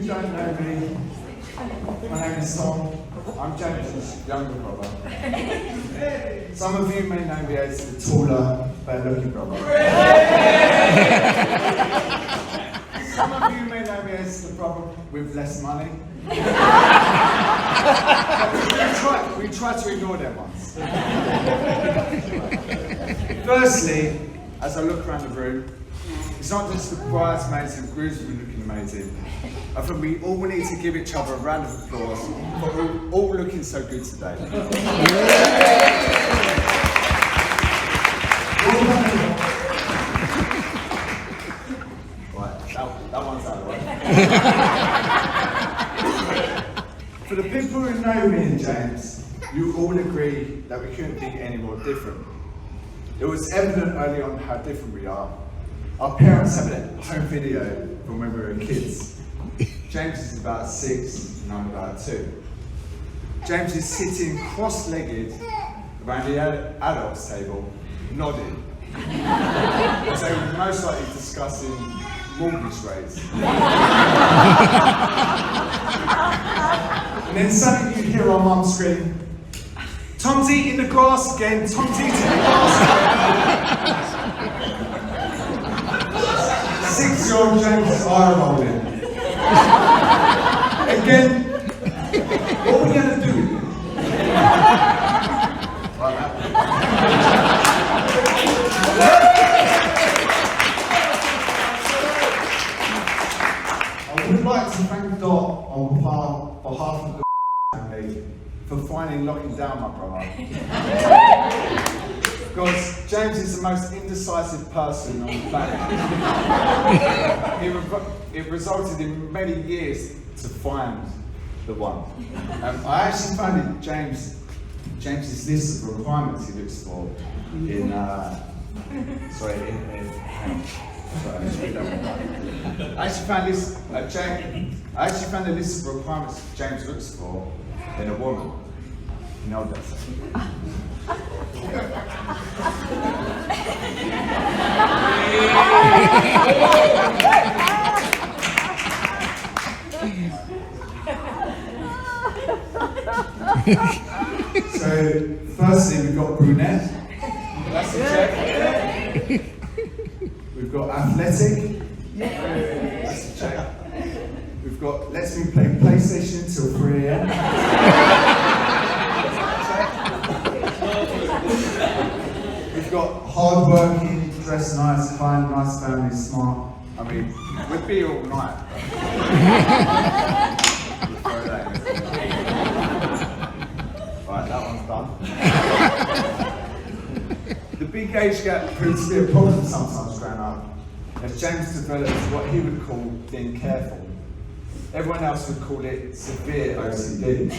don't know me, my name is Tom. I'm James's younger brother. Some of you may know me as the taller, better-looking brother. Some of you may know me as the brother with less money. we try to ignore them ones. Firstly, as I look around the room, it's not just the bridesmaids and groomsmen looking amazing. I think we all need to give each other a round of applause for all looking so good today. Right, that one's out of the way. For the people who know me and James, you all agree that we couldn't be any more different. It was evident early on how different we are. Our parents have a home video from when we were kids. James is about 6 and I'm about 2. James is sitting cross-legged around the adults table, nodding. So we're most likely discussing mortgage rates. And then suddenly you hear our mum scream, "Tom's eating the grass again, Tom's eating the grass again." 6-year-old James is eye rolling. Again, what are we going to do with it? I would like to thank Dot on behalf of the family for finally locking down my brother. Because James is the most indecisive person on the planet. It resulted in many years to find the one. I actually found it James's list of requirements he looks for in I actually found a list of requirements James looks for in a woman. You know that. So, firstly, we've got brunette. That's a check. We've got athletic. That's a check. We've got lets me play PlayStation till 3 AM. We've got hard-working, dressed nice, kind, nice family, smart. I mean, we'd be all night. Right, that one's done. The big age gap proves to be a problem sometimes growing up, as James develops what he would call being careful. Everyone else would call it severe OCD.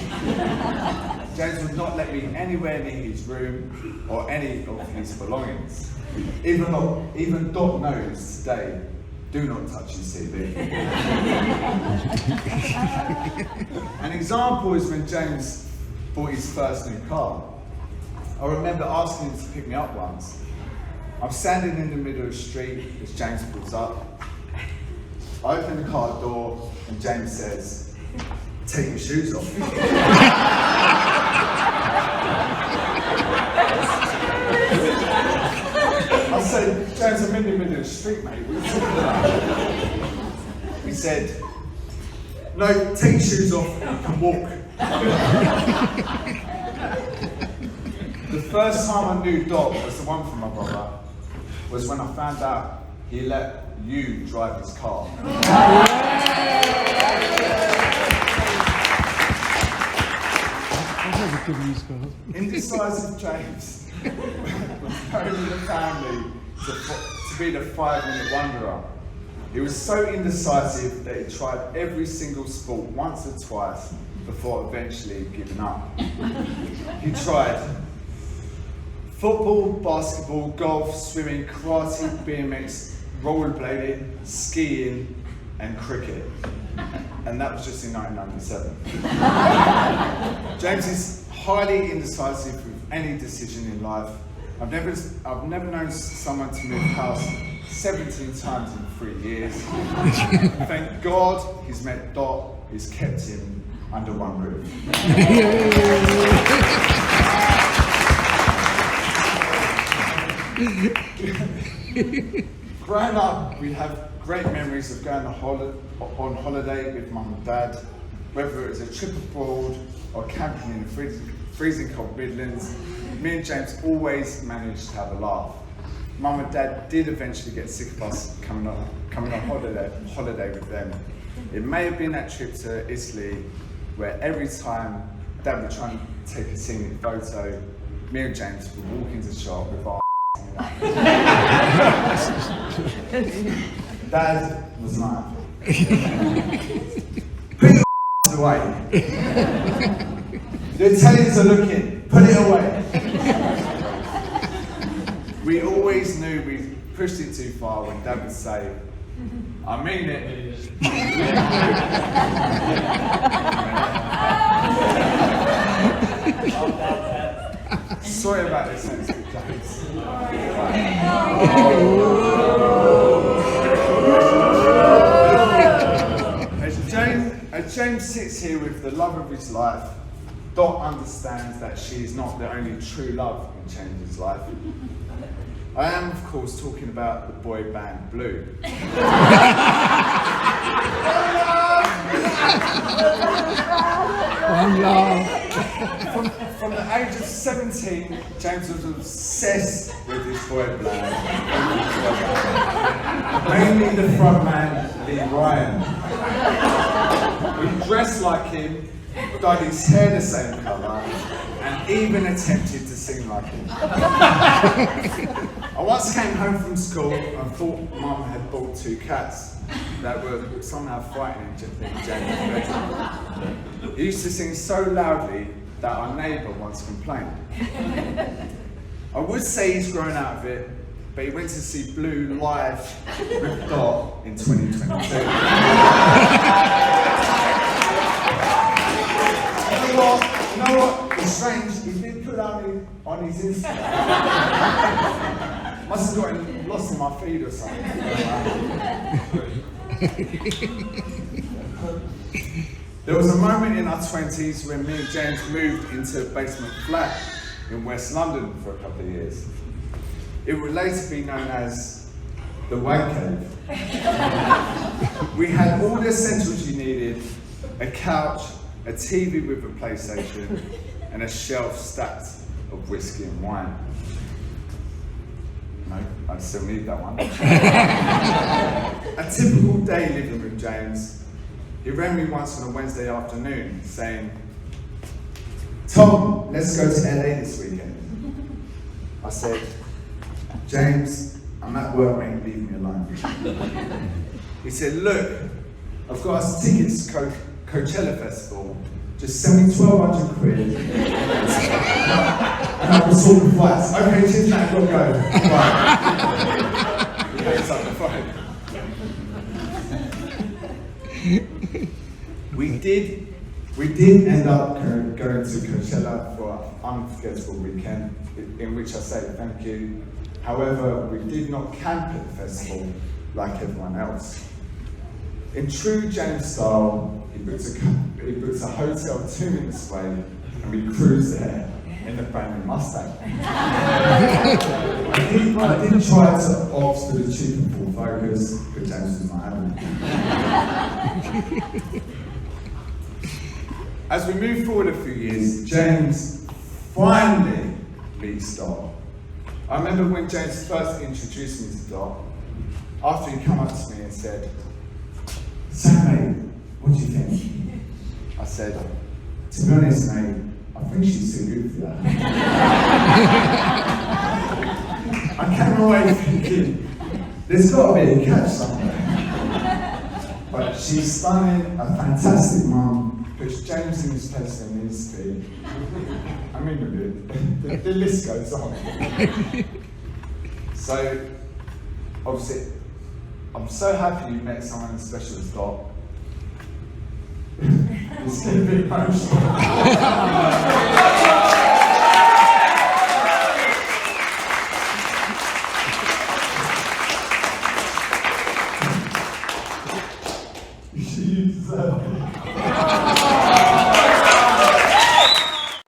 James would not let me anywhere near his room or any of his belongings. Even Dot knows today, do not touch his TV. An example is when James bought his first new car. I remember asking him to pick me up once. I'm standing in the middle of the street as James pulls up. I open the car door and James says, "Take your shoes off." I said, "James, I'm in the middle of the street, mate. What are you talking about?" He said, "No, take your shoes off and you can walk." The first time I knew Dot was the one for my brother was when I found out he let you drive his car. Indecisive James was only the family to be the 5-minute wanderer. He was so indecisive that he tried every single sport once or twice before eventually giving up. He tried football, basketball, golf, swimming, karate, BMX, rollerblading, skiing, and cricket. And that was just in 1997. James is highly indecisive with any decision in life. I've never known someone to move house 17 times in 3 years. Thank God he's met Dot, who's kept him under one roof. Growing up, we have great memories of going on holiday with Mum and Dad, whether it was a trip abroad or camping in the freezing cold Midlands. Me and James always managed to have a laugh. Mum and Dad did eventually get sick of us coming on holiday with them. It may have been that trip to Italy where every time Dad would try and take a scenic photo, me and James would walk into the shop with our Dad was not happy. Put your away. The Italians are looking, put it away. We always knew we pushed it too far when Dad would say, I mean it. Sorry about this sensitive jokes. As James sits here with the love of his life, Dot understands that she is not the only true love in James's life. I am, of course, talking about the boy band Blue. From the age of 17, James was obsessed with this boy band. Mainly the frontman, Lee Ryan. He dressed like him, dyed his hair the same colour, and even attempted to sing like him. I once came home from school and thought Mum had bought 2 cats that were somehow frightening James. He used to sing so loudly that our neighbour once complained. I would say he's grown out of it, but he went to see Blue live with Dot in 2022. You know what? It's strange, he did put out on his Instagram. Must have gotten lost in my feed or something. There was a moment in our 20s when me and James moved into a basement flat in West London for a couple of years. It would later be known as the Wank Cave. We had all the essentials you needed: a couch, a TV with a PlayStation, and a shelf stacked of whiskey and wine. No, I still need that one. A typical day living with James. He rang me once on a Wednesday afternoon saying, Tom, let's go to LA this weekend. I said, James, I'm at work, mate, leave me alone. He said, look, I've got us tickets to Coachella Festival. Just send me 1,200 quid. And I will sort the flights. Okay, cheers, mate, I've got to go. Right. He hangs up the phone. We did end up going to Coachella for an unforgettable weekend, in which I say thank you. However, we did not camp at the festival like everyone else. In true James style, he booked a hotel 2 minutes away, and we cruised there in the brand new Mustang. I did try to opt for the cheaper Ford Focus, but James was not having it. As we move forward a few years, James finally meets Dot. I remember when James first introduced me to Dot, after he came up to me and said, so mate, what do you think? I said, to be honest mate, I think she's too good for that. I came away thinking, there's got to be a catch somewhere. But she's stunning, a fantastic mum, puts James in his place in his feet. I mean, the list goes on. So, obviously, I'm so happy you met someone as special as Dot. It's getting a bit emotional. You deserve it.